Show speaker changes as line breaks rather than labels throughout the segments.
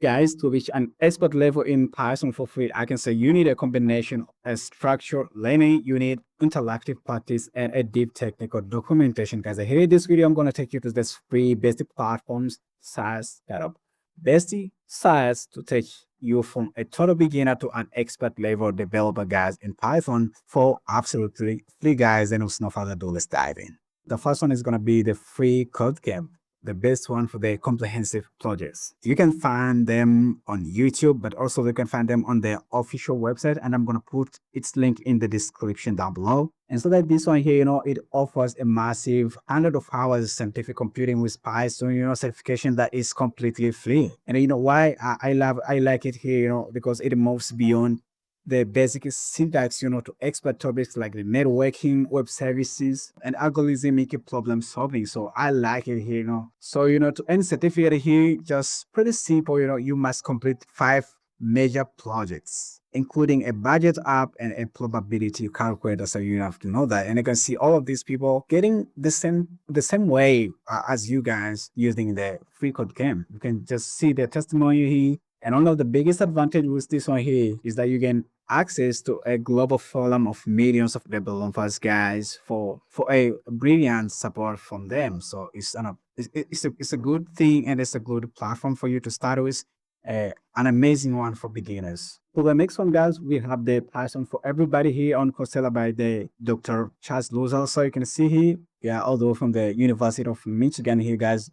Guys, to reach an expert level in Python for free, I can say you need a combination of structured learning, you need interactive practice, and a deep technical documentation. Guys, here in this video, I'm going to take you to this free basic platforms SaaS setup. Basic SaaS to teach you from a total beginner to an expert level developer, guys, in Python for absolutely free, guys. And with no further ado, let's dive in. The first one is going to be the free code camp, the best one for the comprehensive projects. You can find them on YouTube, but also you can find them on their official website. And I'm going to put its link in the description down below. And so that this one here, it offers a massive 100 of hours scientific computing with Python, certification that is completely free. And you know why I like it here, because it moves beyond the basic syntax, to expert topics like the networking, web services, and algorithmic problem solving. So I like it here, So, to earn certificate here, just pretty simple, you must complete 5 major projects, including a budget app and a probability calculator. So you have to know that. And you can see all of these people getting the same way as you guys using the free code game. You can just see the testimony here. And one of the biggest advantage with this one here is that you can access to a global forum of millions of developers, guys, for a brilliant support from them. So it's a good thing, and it's a good platform for you to start with. An amazing one for beginners. So the next one, guys, we have the Python for everybody here on Coursera by the Dr. Charles Loser. So you can see here, yeah, although from the University of Michigan here, guys,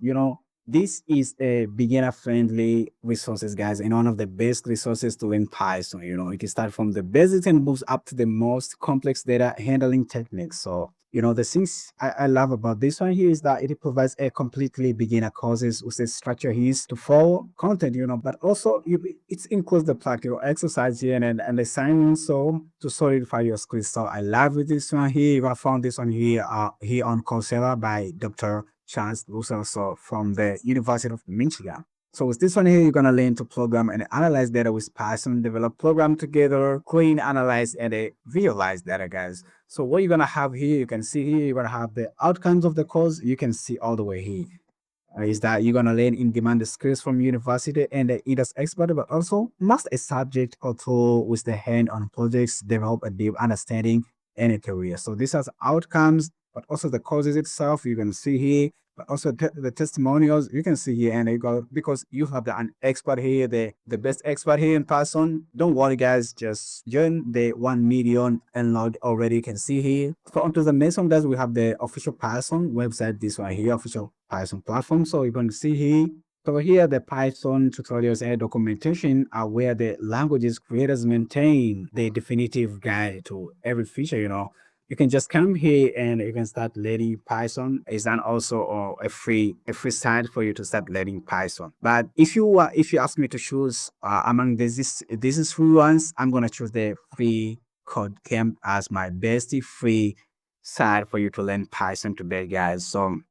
this is a beginner-friendly resources, guys, and one of the best resources to learn Python. You can start from the basics and moves up to the most complex data handling techniques. So, the things I love about this one here is that it provides a completely beginner courses with a structure here to follow content, but also it includes the practical exercise here and assignments so to solidify your skills. So I love this one here. I found this one here on Coursera by Dr. Charles Russell, so from the University of Michigan. So with this one here, you're gonna learn to program and analyze data with Python, develop program together, clean, analyze, and visualize data, guys. So what you're gonna have here, you can see here, you're gonna have the outcomes of the course. You can see all the way here. Is that you're gonna learn in-demand skills from university and the industry expert, but also master a subject or two with the hand-on projects, develop a deep understanding and a career. So these are the outcomes, but also the courses itself you can see here, but also the testimonials you can see here, and you go because you have an expert here, the best expert here in Python. Don't worry, guys, just join the 1 million unlocked already. You can see here. So onto the next one, guys, we have the official Python website. This one here, official Python platform. So you can see here. So here, the Python tutorials and documentation are where the language's creators maintain the definitive guide to every feature. You can just come here and you can start learning Python. It's then also a free site for you to start learning Python. But if you ask me to choose among these free ones, I'm gonna choose the free code camp as my best free site for you to learn Python today, guys. So